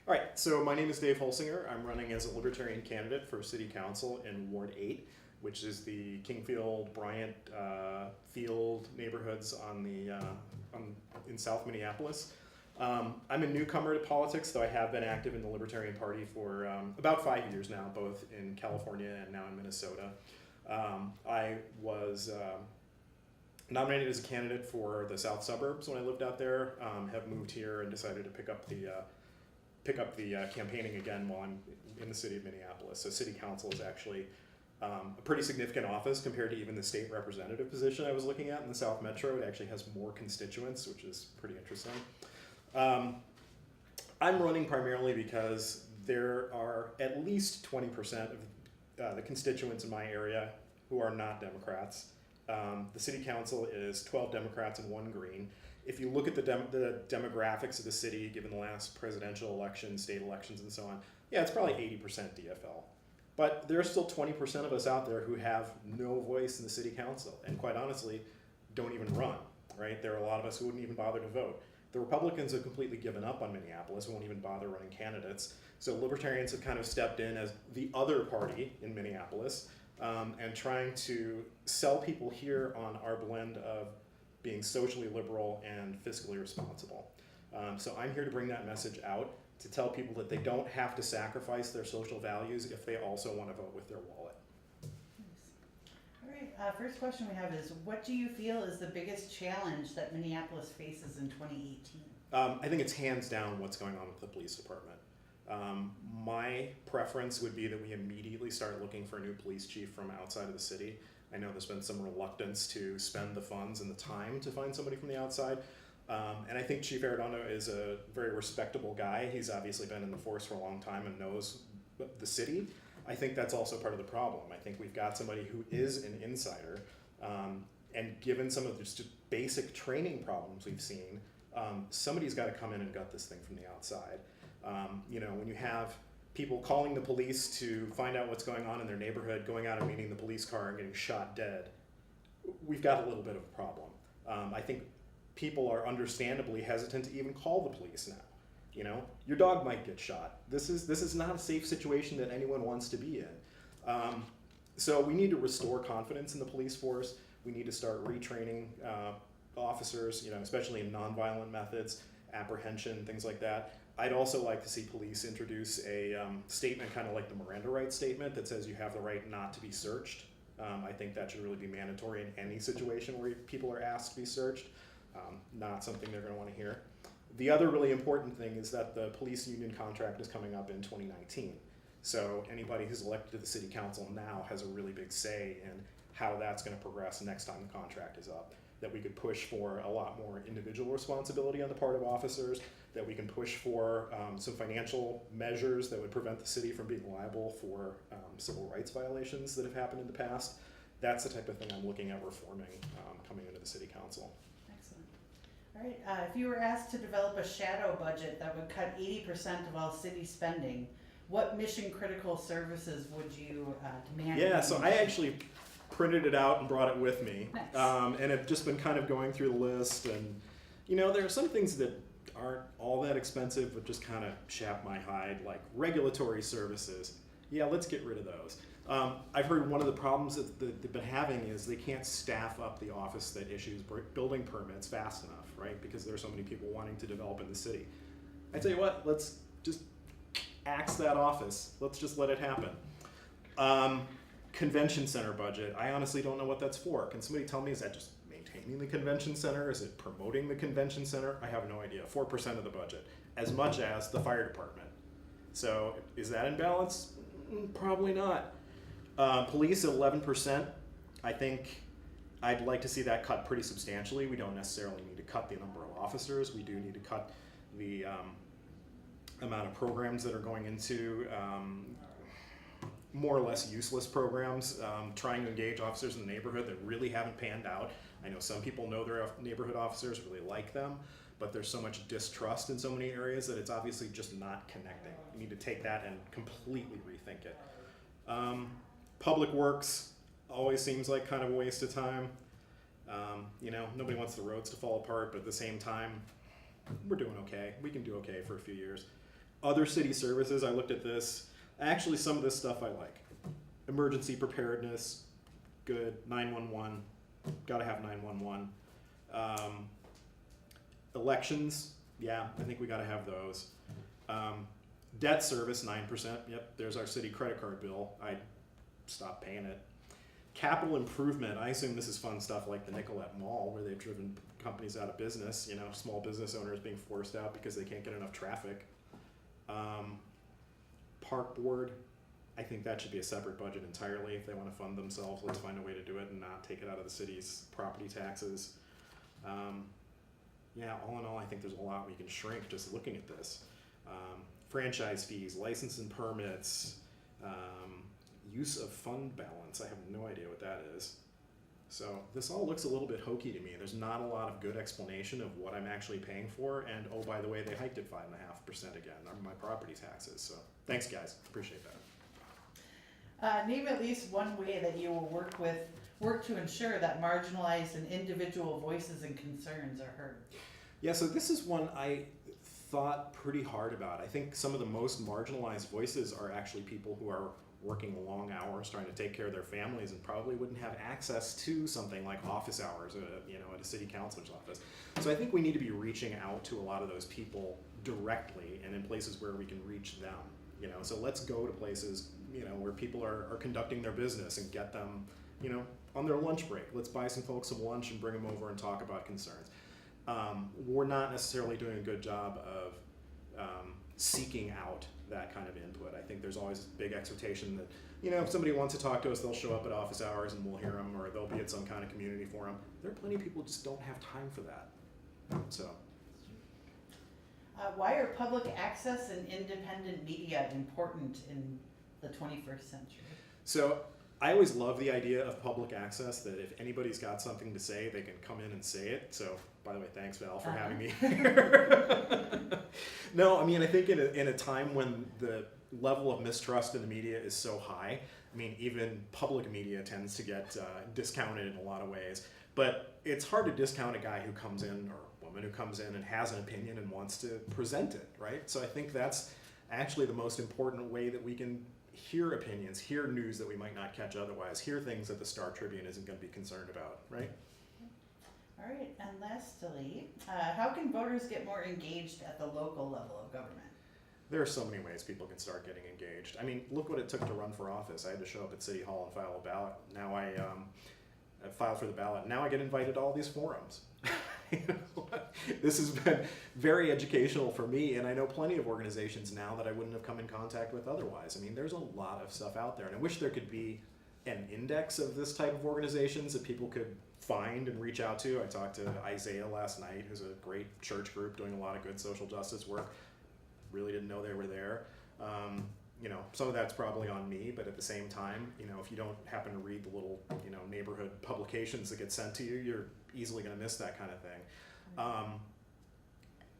All right, so my name is Dave Holsinger. I'm running as a Libertarian candidate for City Council in Ward 8, which is the Kingfield, Bryant Field neighborhoods in South Minneapolis. I'm a newcomer to politics, though I have been active in the Libertarian Party for about 5 years now, both in California and now in Minnesota. I was nominated as a candidate for the South Suburbs when I lived out there, have moved here and decided to pick up the campaigning again while I'm in the city of Minneapolis. So city council is actually a pretty significant office compared to even the state representative position I was looking at in the South Metro. It actually has more constituents, which is pretty interesting. I'm running primarily because there are at least 20% of the constituents in my area who are not Democrats. The city council is 12 Democrats and 1 Green. If you look at the demographics of the city, given the last presidential election, state elections, and so on, yeah, it's probably 80% DFL. But there are still 20% of us out there who have no voice in the city council, and quite honestly, don't even run, right? There are a lot of us who wouldn't even bother to vote. The Republicans have completely given up on Minneapolis, won't even bother running candidates. So Libertarians have kind of stepped in as the other party in Minneapolis, and trying to sell people here on our blend of being socially liberal and fiscally responsible. So I'm here to bring that message out, to tell people that they don't have to sacrifice their social values if they also want to vote with their wallet. All right, first question we have is, what do you feel is the biggest challenge that Minneapolis faces in 2018? I think it's hands down what's going on with the police department. My preference would be that we immediately start looking for a new police chief from outside of the city. I know there's been some reluctance to spend the funds and the time to find somebody from the outside. And I think Chief Arredondo is a very respectable guy. He's obviously been in the force for a long time and knows the city. I think that's also part of the problem. I think we've got somebody who is an insider, and given some of the just basic training problems we've seen, somebody's got to come in and gut this thing from the outside. When you have people calling the police to find out what's going on in their neighborhood, going out and meeting the police car and getting shot dead, we've got a little bit of a problem. I think people are understandably hesitant to even call the police now. Your dog might get shot. This is not a safe situation that anyone wants to be in. So we need to restore confidence in the police force. We need to start retraining officers, especially in nonviolent methods, apprehension, things like that. I'd also like to see police introduce a statement kind of like the Miranda rights statement that says you have the right not to be searched. I think that should really be mandatory in any situation where people are asked to be searched. Not something they're going to want to hear. The other really important thing is that the police union contract is coming up in 2019. So anybody who's elected to the city council now has a really big say in how that's going to progress next time the contract is up. That we could push for a lot more individual responsibility on the part of officers, that we can push for some financial measures that would prevent the city from being liable for civil rights violations that have happened in the past. That's the type of thing I'm looking at reforming coming into the city council. Excellent. All right, if you were asked to develop a shadow budget that would cut 80% of all city spending, what mission critical services would you demand? Yeah, so I actually printed it out and brought it with me. Nice. And I've just been kind of going through the list, and there are some things that aren't all that expensive but just kind of chap my hide, like regulatory services. Yeah, let's get rid of those. I've heard one of the problems that they've been having is they can't staff up the office that issues building permits fast enough, right? Because there are so many people wanting to develop in the city. I tell you what, let's just axe that office. Let's just let it happen. Convention center budget, I honestly don't know what that's for. Can somebody tell me, is that just maintaining the convention center? Is it promoting the convention center? I have no idea. 4% of the budget, as much as the fire department. So is that in balance? Probably not. Police at 11%, I think I'd like to see that cut pretty substantially. We don't necessarily need to cut the number of officers. We do need to cut the amount of programs that are going into more or less useless programs, trying to engage officers in the neighborhood that really haven't panned out. I know some people know their neighborhood officers, really like them, but there's so much distrust in so many areas that it's obviously just not connecting. You need to take that and completely rethink it. Public works always seems like kind of a waste of time. Nobody wants the roads to fall apart, but at the same time, we're doing okay. We can do okay for a few years. Other city services, I looked at this. Actually, some of this stuff I like. Emergency preparedness, good. 911, gotta have 911. Elections, yeah, I think we gotta have those. Debt service, 9%. Yep, there's our city credit card bill. I stopped paying it. Capital improvement, I assume this is fun stuff like the Nicollet Mall, where they've driven companies out of business, small business owners being forced out because they can't get enough traffic. Park board, I think that should be a separate budget entirely. If they want to fund themselves, let's find a way to do it and not take it out of the city's property taxes. Yeah, all in all, I think there's a lot we can shrink just looking at this. Franchise fees, license and permits, use of fund balance. I have no idea what that is. So this all looks a little bit hokey to me. There's not a lot of good explanation of what I'm actually paying for. And oh, by the way, they hiked it 5.5% again on my property taxes. So thanks, guys. Appreciate that. Name at least one way that you will work to ensure that marginalized and individual voices and concerns are heard. Yeah, so this is one I thought pretty hard about. I think some of the most marginalized voices are actually people who are working long hours trying to take care of their families and probably wouldn't have access to something like office hours at a city councilor's office. So I think we need to be reaching out to a lot of those people directly and in places where we can reach them. So let's go to places where people are conducting their business and get them on their lunch break. Let's buy some folks some lunch and bring them over and talk about concerns. We're not necessarily doing a good job of seeking out that kind of input. I think there's always a big expectation that, if somebody wants to talk to us, they'll show up at office hours and we'll hear them, or they'll be at some kind of community forum. There are plenty of people who just don't have time for that. So. Why are public access and independent media important in the 21st century? So I always love the idea of public access, that if anybody's got something to say, they can come in and say it. So, by the way, thanks, Val, for having me here. No, I think in a time when the level of mistrust in the media is so high, even public media tends to get discounted in a lot of ways. But it's hard to discount a guy who comes in, or woman who comes in and has an opinion and wants to present it, right? So I think that's actually the most important way that we can hear opinions, hear news that we might not catch otherwise, hear things that the Star Tribune isn't going to be concerned about, right? All right, and lastly, how can voters get more engaged at the local level of government? There are so many ways people can start getting engaged. Look what it took to run for office. I had to show up at City Hall and file a ballot. Now I filed for the ballot. Now I get invited to all these forums. This has been very educational for me, and I know plenty of organizations now that I wouldn't have come in contact with otherwise. There's a lot of stuff out there, and I wish there could be an index of this type of organizations that people could find and reach out to. I talked to Isaiah last night, who's a great church group doing a lot of good social justice work. Really didn't know they were there. Some of that's probably on me, but at the same time, if you don't happen to read the little, neighborhood publications that get sent to you, you're easily going to miss that kind of thing.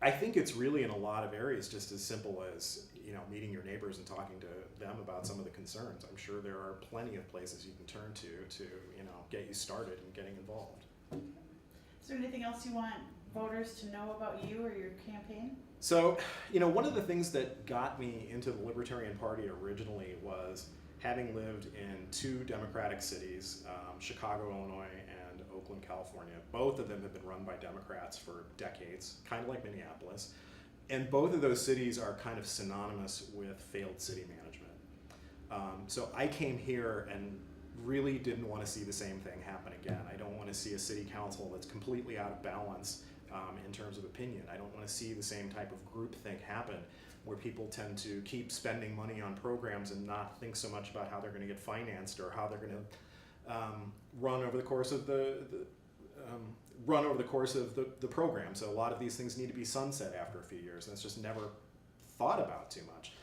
I think it's really in a lot of areas just as simple as, meeting your neighbors and talking to them about some of the concerns. I'm sure there are plenty of places you can turn to get you started and getting involved. Is there anything else you want voters to know about you or your campaign? So, one of the things that got me into the Libertarian Party originally was having lived in two Democratic cities, Chicago, Illinois, and Oakland, California. Both of them have been run by Democrats for decades, kind of like Minneapolis. And both of those cities are kind of synonymous with failed city management. So I came here and really didn't want to see the same thing happen again. I don't want to see a city council that's completely out of balance in terms of opinion. I don't want to see the same type of groupthink happen where people tend to keep spending money on programs and not think so much about how they're going to get financed or how they're going to run over the course of the program. So a lot of these things need to be sunset after a few years, and it's just never thought about too much.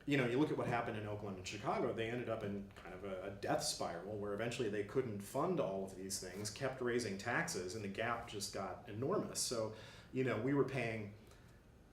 You look at what happened in Oakland and Chicago. They ended up in kind of a death spiral where eventually they couldn't fund all of these things, kept raising taxes, and the gap just got enormous. So, we were paying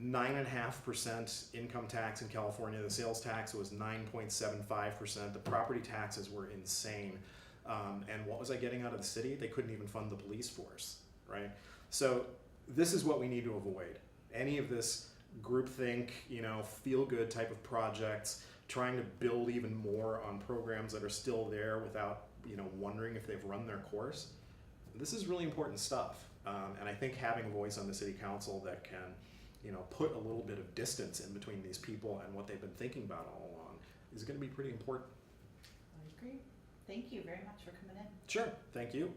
9.5% income tax in California. The sales tax was 9.75%. The property taxes were insane. And what was I getting out of the city? They couldn't even fund the police force, right? So this is what we need to avoid. Any of this groupthink, feel-good type of projects, trying to build even more on programs that are still there without, wondering if they've run their course. This is really important stuff. And I think having a voice on the city council that can, put a little bit of distance in between these people and what they've been thinking about all along is going to be pretty important. I agree. Thank you very much for coming in. Sure. Thank you.